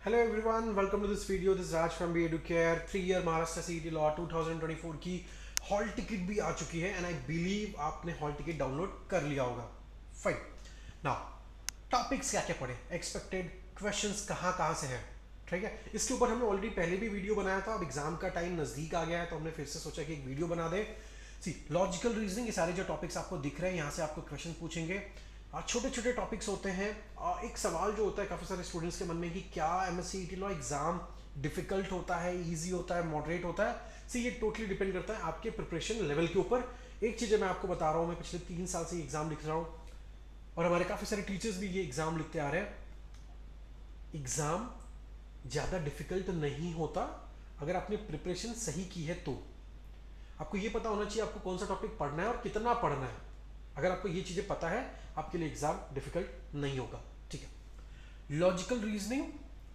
Hello everyone, welcome to this video. This is Raj from Be Educare. 3 year Maharashtra CET Law 2024 की hall ticket भी आ चुकी है and I believe आपने hall ticket download कर लिया होगा. फाइन. नाउ टॉपिक्स क्या क्या पढ़े, एक्सपेक्टेड क्वेश्चंस कहाँ कहाँ से हैं, ठीक है. इसके ऊपर हमने ऑलरेडी पहले भी वीडियो बनाया था. अब एग्जाम का टाइम नज़दीक आ गया है तो हमने फिर से सोचा कि एक वीडियो बना दे. सी लॉजिकल रीजनिंग, ये सारे जो टॉपिक्स आपको दिख रहे हैं यहाँ से आपको क्वेश्चन पूछेंगे. छोटे छोटे टॉपिक्स होते हैं. एक सवाल जो होता है काफ़ी सारे स्टूडेंट्स के मन में कि क्या MSc लॉ एग्ज़ाम डिफ़िकल्ट होता है, इजी होता है, मॉडरेट होता है. सी ये टोटली डिपेंड करता है आपके प्रिपरेशन लेवल के ऊपर. एक चीज़ मैं आपको बता रहा हूँ, मैं पिछले 3 साल से एग्ज़ाम लिख रहा हूँ और हमारे काफ़ी सारे टीचर्स भी ये एग्ज़ाम लिखते आ रहे हैं. एग्ज़ाम ज़्यादा डिफ़िकल्ट नहीं होता अगर आपने प्रिपरेशन सही की है तो. आपको ये पता होना चाहिए आपको कौन सा टॉपिक पढ़ना है और कितना पढ़ना है. अगर आपको ये चीज़ें पता है आपके लिए एग्जाम डिफिकल्ट नहीं होगा, ठीक है. लॉजिकल रीजनिंग,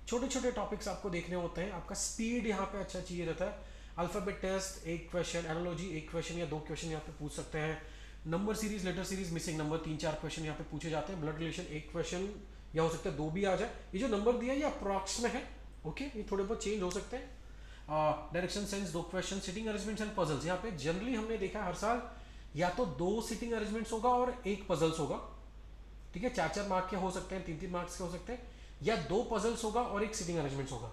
छोटे छोटे टॉपिक्स आपको देखने होते हैं. आपका स्पीड यहाँ पे अच्छा चाहिए रहता है. अल्फाबेट टेस्ट एक क्वेश्चन, एनालॉजी एक क्वेश्चन या 2 क्वेश्चन यहाँ पे पूछ सकते हैं. Number series, letter series, missing number 3-4 question यहाँ पे पूछे जाते हैं. ब्लड रिलेशन एक क्वेश्चन या हो सकता है 2 भी आ जाए. ये जो नंबर दिया है ये अप्रॉक्स में है, ओके. ये थोड़े बहुत चेंज हो सकते हैं. Direction sense 2 question. Sitting arrangements and puzzles, यहाँ पे जनरली हमने देखा है हर साल या तो 2 सिटिंग अरेंजमेंट्स होगा और 1 पजल्स होगा, ठीक है. 4-4 मार्क के हो सकते हैं, 3-3 मार्क्स के हो सकते हैं, या 2 पजल्स होगा और 1 सिटिंग अरेंजमेंट्स होगा.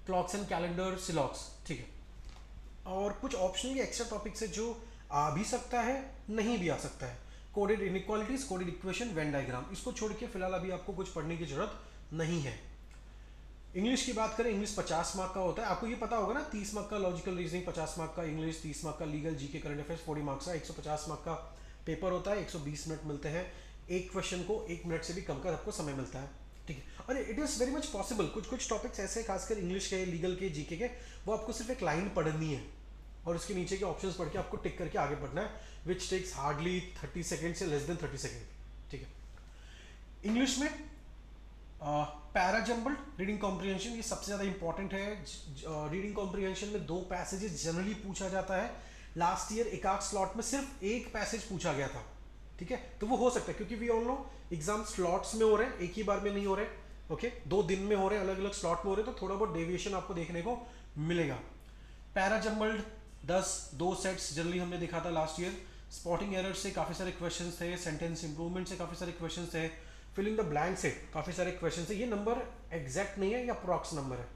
क्लॉक्स एंड कैलेंडर, सिलॉक्स, ठीक है. और कुछ ऑप्शनल या एक्स्ट्रा टॉपिक्स है जो आ भी सकता है, नहीं भी आ सकता है. Coded inequalities, coded equation, Venn diagram, इसको छोड़ के फिलहाल अभी आपको कुछ पढ़ने की जरूरत नहीं है. इंग्लिश की बात करें, इंग्लिश 50 मार्क का होता है. आपको ये पता होगा ना, 30 मार्क का लॉजिकल रीजनिंग, 50 मार्क का इंग्लिश, 30 मार्क का legal, GK, current affairs, 40 marks का 150 मार्क का पेपर होता है. 120 मिनट मिलते हैं. एक क्वेश्चन को 1 मिनट से भी कम का आपको समय मिलता है, ठीक है. और it is very much possible. कुछ कुछ टॉपिक्स ऐसे, खासकर इंग्लिश के, लीगल के, जीके के, वो आपको सिर्फ एक लाइन पढ़नी है और उसके नीचे के ऑप्शंस पढ़ के आपको टिक करके आगे बढ़ना है, विच टेक्स हार्डली 30 सेकेंड से लेस देन 30 सेकेंड, ठीक है. इंग्लिश में पैरा जम्बल्ड, रीडिंग कॉम्प्रिहेंशन, ये सबसे ज़्यादा इंपॉर्टेंट है. रीडिंग कॉम्प्रिहेंशन में 2 पैसेजेस जनरली पूछा जाता है. लास्ट ईयर एक आध स्लॉट में सिर्फ 1 पैसेज पूछा गया था, ठीक है. तो वो हो सकता है क्योंकि we all know exam slots में हो रहे हैं, एक ही बार में नहीं हो रहे, ओके. 2 दिन में हो रहे हैं, अलग अलग स्लॉट में हो रहे हैं, तो थोड़ा बहुत डेविएशन आपको देखने को मिलेगा. पैरा जम्बल्ड 2 सेट्स जनरली हमने देखा था लास्ट ईयर. स्पॉटिंग एरर से काफ़ी सारे क्वेश्चन थे, सेंटेंस इंप्रूवमेंट से काफ़ी सारे क्वेश्चन थे, फिलिंग द ब्लैंक से काफ़ी सारे क्वेश्चन है. ये नंबर एग्जैक्ट नहीं है, या अप्रॉक्स नंबर है.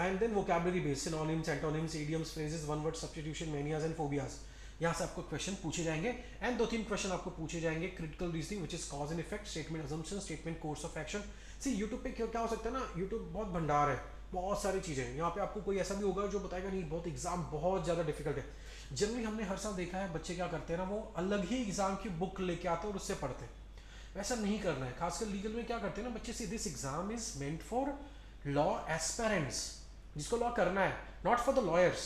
And then vocabulary based, synonyms, antonyms, idioms, phrases, one word substitution, manias and phobias, यहाँ से आपको क्वेश्चन पूछे जाएंगे. एंड 2-3 क्वेश्चन आपको पूछे जाएंगे. Critical reasoning, which is cause and effect, statement assumption, statement course of action. See YouTube पे क्या हो सकता है ना, यूट्यूब बहुत भंडार है, बहुत सारी चीज़ें हैं. यहाँ पे आपको कोई ऐसा भी होगा जो बताएगा नहीं बहुत एग्जाम बहुत ज़्यादा डिफिकल्ट है. जनरली हमने हर साल देखा है बच्चे क्या करते हैं ना, वो अलग ही एग्जाम की बुक लेके आते हैं और उससे पढ़ते हैं. वैसा नहीं करना है. खासकर लीगल में क्या करते हैं ना बच्चे, see this exam is meant for law aspirants, जिसको लॉ करना है, नॉट फॉर द लॉयर्स.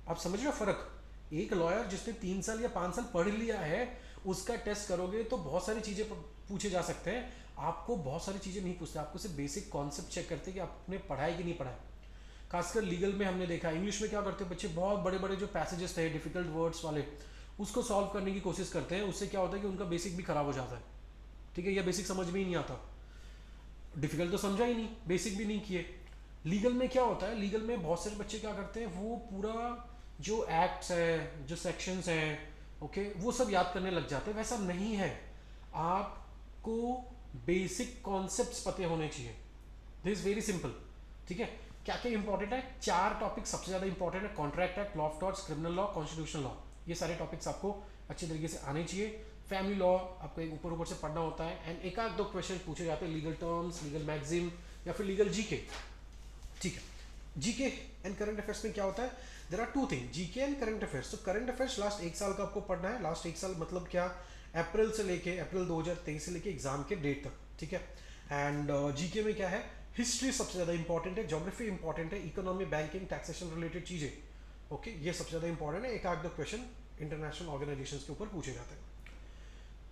आप समझ रहे हो फर्क. एक लॉयर जिसने 3 साल या 5 साल पढ़ लिया है, उसका टेस्ट करोगे तो बहुत सारी चीज़ें पूछे जा सकते हैं. आपको बहुत सारी चीज़ें नहीं पूछते, आपको सिर्फ बेसिक कॉन्सेप्ट चेक करते हैं कि आपने पढ़ाई कि नहीं पढ़ा है. खासकर लीगल में हमने देखा, इंग्लिश में क्या करते हैं बच्चे, बहुत बड़े बड़े जो पैसेजेस थे डिफिकल्ट वर्ड्स वाले, उसको सॉल्व करने की कोशिश करते हैं. उससे क्या होता है कि उनका बेसिक भी खराब हो जाता है, ठीक है. या बेसिक समझ में ही नहीं आता, डिफिकल्ट तो समझा ही नहीं, बेसिक भी नहीं किए. लीगल में क्या होता है, लीगल में बहुत सारे बच्चे क्या करते हैं, वो पूरा जो एक्ट्स है, जो सेक्शंस हैं, ओके, वो सब याद करने लग जाते हैं. वैसा नहीं है. आपको बेसिक कॉन्सेप्ट्स पते होने चाहिए. दिस इज वेरी सिंपल, ठीक है. क्या क्या इंपॉर्टेंट है, 4 टॉपिक सबसे ज़्यादा इंपॉर्टेंट है. Contract act, law of torts, criminal law, constitutional law, ये सारे टॉपिक्स आपको अच्छे तरीके से आने चाहिए. फैमिली लॉ आपको एक ऊपर ऊपर से पढ़ना होता है. एंड एक आध 2 क्वेश्चन पूछे जाते हैं, लीगल टर्म्स, लीगल मैगजीम, या फिर लीगल जीके, ठीक है. जीके एंड करंट अफेयर्स में क्या होता है, there are 2 thing, GK and current affairs. तो करंट अफेयर्स लास्ट 1 साल का आपको पढ़ना है. लास्ट 1 साल मतलब क्या, अप्रैल से लेके अप्रैल 2023 से लेके एग्जाम के डेट तक, ठीक है. एंड जीके में क्या है, हिस्ट्री सबसे ज़्यादा इंपॉर्टेंट है, ज्योग्राफी इंपॉर्टेंट है, इकोनॉमी, बैंकिंग, टैक्सेशन रिलेटेड चीज़ें, ओके, ये सबसे ज़्यादा इंपॉर्टेंट है. एक आध 2 क्वेश्चन इंटरनेशनल ऑर्गेनाइजेशंस के ऊपर पूछे जाते हैं.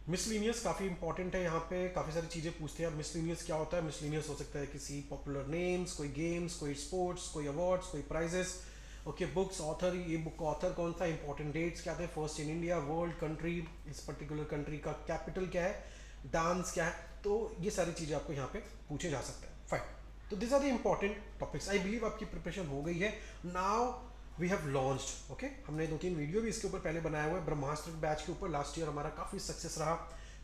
मिसलिनियस काफ़ी इंपॉर्टेंट है, यहाँ पे काफ़ी सारी चीज़ें पूछते हैं. अब मिसलिनियस क्या होता है, मिसलिनियस हो सकता है किसी पॉपुलर नेम्स, कोई गेम्स, कोई स्पोर्ट्स, कोई अवार्ड्स, कोई प्राइजेस, ओके. बुक्स, ऑथर, ये बुक का ऑथर कौन सा, इंपॉर्टेंट डेट्स क्या थे, first in India, world, country, इस पर्टिकुलर कंट्री का कैपिटल क्या है, डांस क्या है. तो ये सारी चीज़ें आपको यहाँ पे पूछे जा सकते हैं. फाइन. तो this are the important topics. I believe आपकी प्रिपरेशन हो गई है। Now we have launched, okay, हमने 2-3 वीडियो भी इसके ऊपर पहले बनाया हुआ है ब्रह्मास्त्र बैच के ऊपर। लास्ट ईयर हमारा काफ़ी सक्सेस रहा,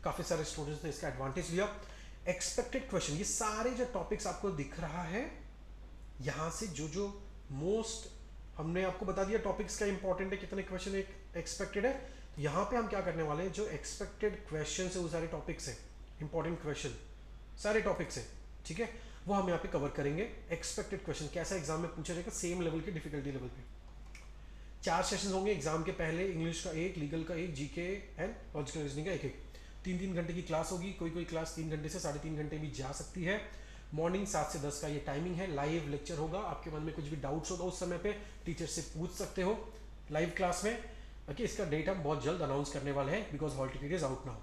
काफ़ी सारे स्टूडेंट्स ने इसका एडवांटेज लिया। एक्सपेक्टेड क्वेश्चन, ये सारे जो टॉपिक्स आपको दिख रहा है यहाँ से, जो मोस्ट हमने आपको बता दिया टॉपिक्स का इंपॉर्टेंट है, कितने क्वेश्चन एक्सपेक्टेड है। यहाँ पे हम क्या करने वाले हैं, जो एक्सपेक्टेड क्वेश्चन है वो सारे टॉपिक्स हैं, इंपॉर्टेंट क्वेश्चन सारे टॉपिक्स हैं, ठीक है, वो हम यहाँ पे कवर करेंगे। एक्सपेक्टेड क्वेश्चन कैसा एग्जाम में पूछा जाएगा, सेम लेवल के डिफिकल्टी लेवल पे। 4 सेशन होंगे एग्जाम के पहले, इंग्लिश का 1, लीगल का 1, जीके एंड लॉजिकल रीजनिंग का 1-1। 3-3 घंटे की क्लास होगी, कोई क्लास 3 घंटे से 3.5 घंटे भी जा सकती है। मॉर्निंग 7 से 10 का ये टाइमिंग है, लाइव लेक्चर होगा। आपके मन में कुछ भी डाउट्स होगा उस समय पे टीचर से पूछ सकते हो लाइव क्लास में। ओके, इसका डेट हम बहुत जल्द अनाउंस करने वाले हैं because hall ticket is out now.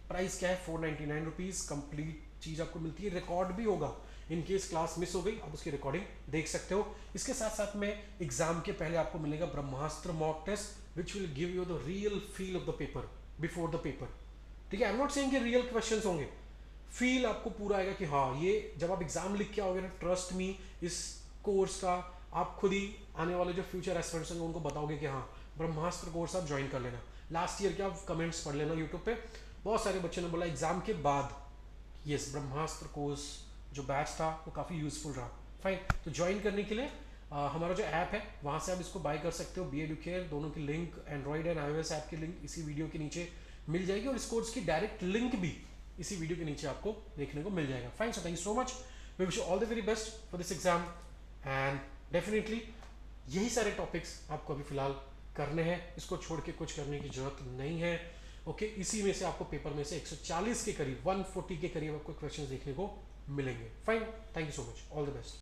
Price क्या है, 499 रुपीज़। कंप्लीट चीज़ आपको मिलती है, रिकॉर्ड भी होगा। इन केस क्लास मिस हो गई आप उसकी रिकॉर्डिंग देख सकते हो। इसके साथ साथ में एग्जाम के पहले आपको मिलेगा Brahmastra mock test which will give you the real feel of the paper before the paper, ठीक है। आई एम नॉट सेइंग कि रियल क्वेश्चंस होंगे, फील आपको पूरा आएगा कि हाँ ये जब आप एग्जाम लिख के आओगे ना, ट्रस्ट मी, इस कोर्स का आप खुद ही आने वाले जो फ्यूचर एस्पिरेंट्स हैं उनको बताओगे कि हाँ ब्रह्मास्त्र कोर्स आप ज्वाइन कर लेना। लास्ट ईयर के आप कमेंट्स पढ़ लेना यूट्यूब पे, बहुत सारे बच्चों ने बोला एग्जाम के बाद यस ब्रह्मास्त्र कोर्स जो बैच था वो काफ़ी यूजफुल रहा। फाइन, तो ज्वाइन करने के लिए हमारा जो ऐप है वहाँ से आप इसको बाय कर सकते हो। BEducare दोनों की link, Android and iOS app की लिंक इसी वीडियो के नीचे मिल जाएगी, और इस कोर्स की डायरेक्ट लिंक भी इसी वीडियो के नीचे आपको देखने को मिल जाएगा। Fine, so thank you so much, we wish you all the very best for this exam and definitely यही सारे टॉपिक्स आपको अभी फिलहाल करने हैं, इसको छोड़ के कुछ करने की जरूरत नहीं है। ओके, इसी में से आपको पेपर में से 140 के करीब, 140 के करीब आपको क्वेश्चंस देखने को मिलेंगे। Fine, thank you so much, all the best.